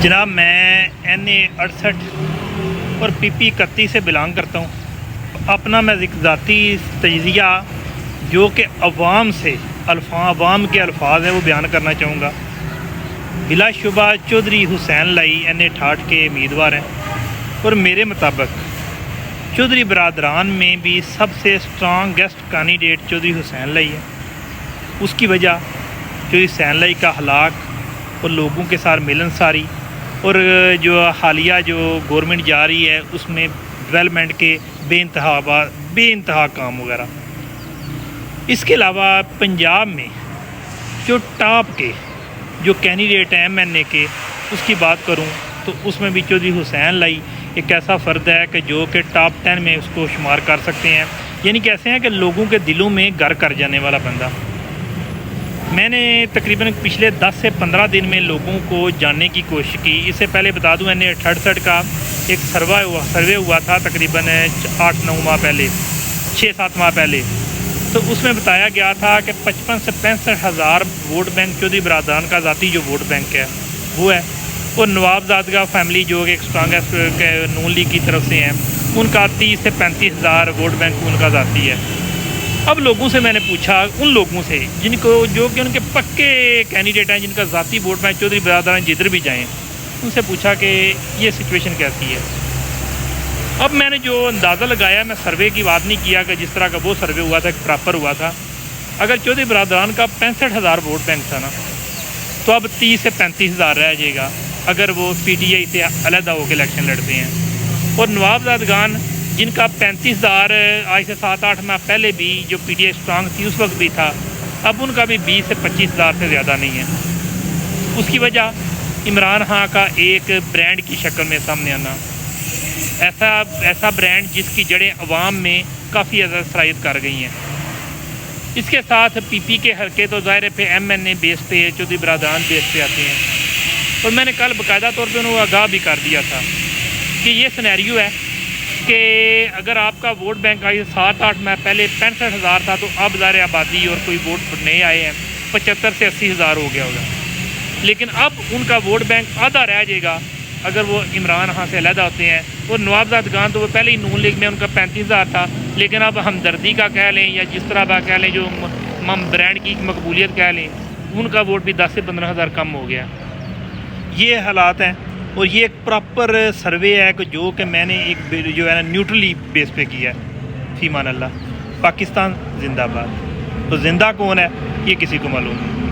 जनाब मैं NA68 और PP 31 से बिलोंग करता हूँ। अपना मैं ज़ाती तजिया जो कि अवाम से अवाम के अल्फाज हैं वो बयान करना चाहूँगा। बिलाशुबा चौधरी हुसैन लाई NA68 के उम्मीदवार हैं और मेरे मुताबिक चौधरी बरादरान में भी सबसे स्ट्रॉन्गेस्ट कैंडिडेट चौधरी हुसैन लाई है। उसकी वजह चौधरी हुसैन लाई का हलाक और लोगों के साथ मिलनसारी और जो हालिया जो गवर्नमेंट जा रही है उसमें डेवलपमेंट के बेइंतहा काम वगैरह। इसके अलावा पंजाब में जो टॉप के जो कैंडिडेट हैं MNA के उसकी बात करूं तो उसमें भी चौधरी हुसैन लाई एक ऐसा फ़र्द है कि जो कि टॉप 10 में उसको शुमार कर सकते हैं। यानी कैसे हैं कि लोगों के दिलों में घर कर जाने वाला बंदा। मैंने तकरीबन पिछले 10 से 15 दिन में लोगों को जानने की कोशिश की। इससे पहले बता दूं NA68 का एक सर्वे हुआ था तकरीबन 8-9 माह पहले, 6-7 माह पहले। तो उसमें बताया गया था कि 55 से 65 हज़ार वोट बैंक चौधरी बरादरान का ज़ाती जो वोट बैंक है वो है, और नवाबजादगा फैमिली जो एक स्ट्रॉन्गेस्ट नून लीग की तरफ से हैं उनका 30 से 35 हज़ार वोट बैंक उनका ज़ाती है। अब लोगों से मैंने पूछा, उन लोगों से जिनको जो कि उनके पक्के कैंडिडेट हैं, जिनका ज़ाती वोट बैंक चौधरी बरादरान जिधर भी जाएँ, उनसे पूछा कि ये सिचुएशन कैसी है। अब मैंने जो अंदाज़ा लगाया, मैं सर्वे की बात नहीं किया कि जिस तरह का वो सर्वे हुआ था, एक प्रॉपर हुआ था। अगर चौधरी बरादरान का 65 हज़ार वोट बैंक था ना, तो अब 30 से 35 हज़ार रह जाएगा अगर वो PTI से अलहदा होकर इलेक्शन लड़ते हैं। और नवाबजादगान जिनका 35 हज़ार आज से 7-8 माह पहले भी जो PTI स्ट्रांग थी उस वक्त भी था, अब उनका भी 20 से 25 हज़ार से ज़्यादा नहीं है। उसकी वजह इमरान खान का एक ब्रांड की शक्ल में सामने आना, ऐसा ब्रांड जिसकी जड़ें अवाम में काफ़ी ज़्यादा सरायत कर गई हैं। इसके साथ PP के हल्के तो ज़ाहिर पे MNA बेस पे चौधरी बरादरान बेस पे आते हैं। और मैंने कल बाकायदा तौर पे उन्हें आगाह भी कर दिया था कि ये सिनेरियो है कि अगर आपका वोट बैंक आई 7-8 माह पहले 65 हज़ार था, तो अब ज़ाहिर आबादी और कोई वोट नए आए हैं 75 से 80 हज़ार हो गया होगा। लेकिन अब उनका वोट बैंक आधा रह जाएगा अगर वो इमरान खान से अलहदा होते हैं। और नवाबजादगान तो वो पहले ही नून लीग में उनका 35 हज़ार था, लेकिन अब हमदर्दी का कह लें या जिस तरह का कह लें, जो ब्रांड की मकबूलियत कह लें, उनका वोट भी 10 से 15 हज़ार कम हो गया। ये हालात हैं और ये एक प्रॉपर सर्वे है कि जो कि मैंने एक जो है ना न्यूट्रली बेस पे किया है। फ़ीमान अल्लाह, पाकिस्तान जिंदाबाद। तो जिंदा कौन है ये किसी को मालूम नहीं।